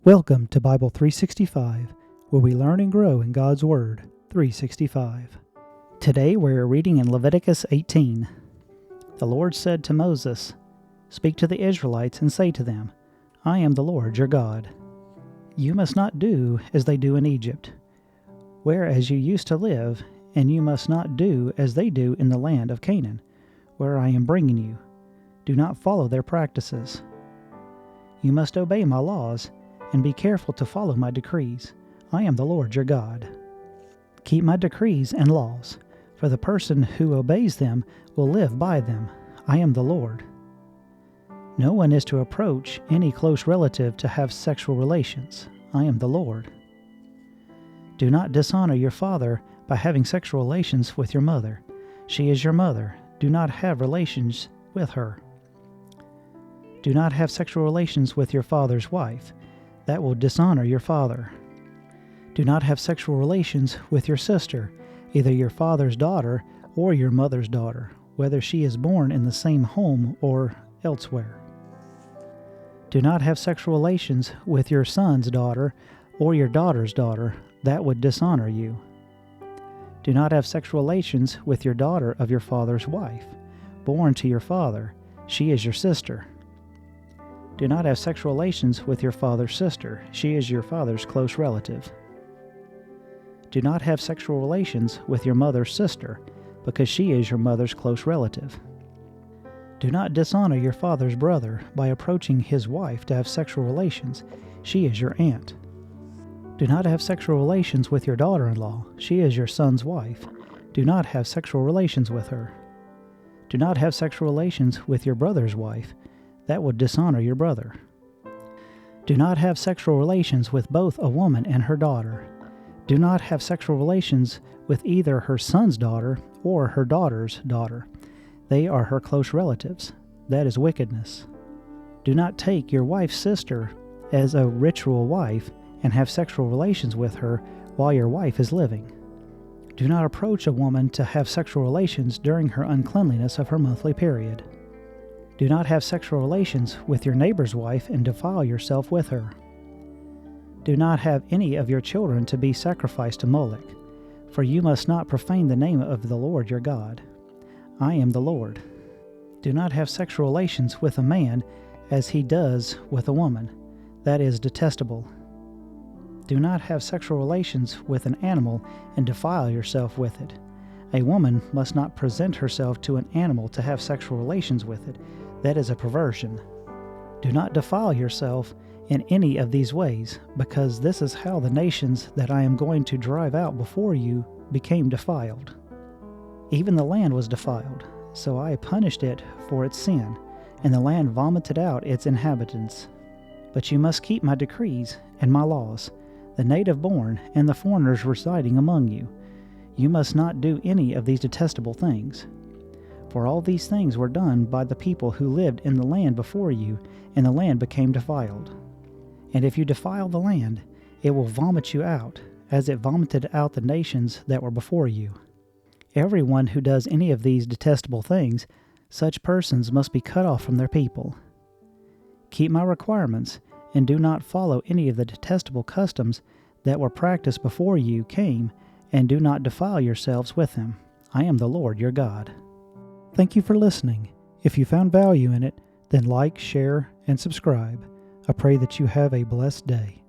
Welcome to Bible 365, where we learn and grow in God's Word 365. Today we're reading in Leviticus 18. The Lord said to Moses, "Speak to the Israelites and say to them, I am the Lord your God. You must not do as they do in Egypt, whereas you used to live, and you must not do as they do in the land of Canaan, where I am bringing you. Do not follow their practices. You must obey my laws, and be careful to follow my decrees. I am the Lord your God. Keep my decrees and laws, for the person who obeys them will live by them. I am the Lord. No one is to approach any close relative to have sexual relations. I am the Lord. Do not dishonor your father by having sexual relations with your mother. She is your mother. Do not have relations with her. Do not have sexual relations with your father's wife. That will dishonor your father. Do not have sexual relations with your sister, either your father's daughter or your mother's daughter, whether she is born in the same home or elsewhere. Do not have sexual relations with your son's daughter or your daughter's daughter. That would dishonor you. Do not have sexual relations with your daughter of your father's wife, born to your father. She is your sister. Do not have sexual relations with your father's sister. She is your father's close relative. Do not have sexual relations with your mother's sister, because she is your mother's close relative. Do not dishonor your father's brother by approaching his wife to have sexual relations. She is your aunt. Do not have sexual relations with your daughter-in-law. She is your son's wife. Do not have sexual relations with her. Do not have sexual relations with your brother's wife. That would dishonor your brother. Do not have sexual relations with both a woman and her daughter. Do not have sexual relations with either her son's daughter or her daughter's daughter. They are her close relatives. That is wickedness. Do not take your wife's sister as a ritual wife and have sexual relations with her while your wife is living. Do not approach a woman to have sexual relations during her uncleanliness of her monthly period. Do not have sexual relations with your neighbor's wife and defile yourself with her. Do not have any of your children to be sacrificed to Moloch, for you must not profane the name of the Lord your God. I am the Lord. Do not have sexual relations with a man as he does with a woman. That is detestable. Do not have sexual relations with an animal and defile yourself with it. A woman must not present herself to an animal to have sexual relations with it. That is a perversion. Do not defile yourself in any of these ways, because this is how the nations that I am going to drive out before you became defiled. Even the land was defiled, so I punished it for its sin, and the land vomited out its inhabitants. But you must keep my decrees and my laws, the native born and the foreigners residing among you. You must not do any of these detestable things. For all these things were done by the people who lived in the land before you, and the land became defiled. And if you defile the land, it will vomit you out, as it vomited out the nations that were before you. Everyone who does any of these detestable things, such persons must be cut off from their people. Keep my requirements, and do not follow any of the detestable customs that were practiced before you came, and do not defile yourselves with them. I am the Lord your God. Thank you for listening. If you found value in it, then like, share, and subscribe. I pray that you have a blessed day.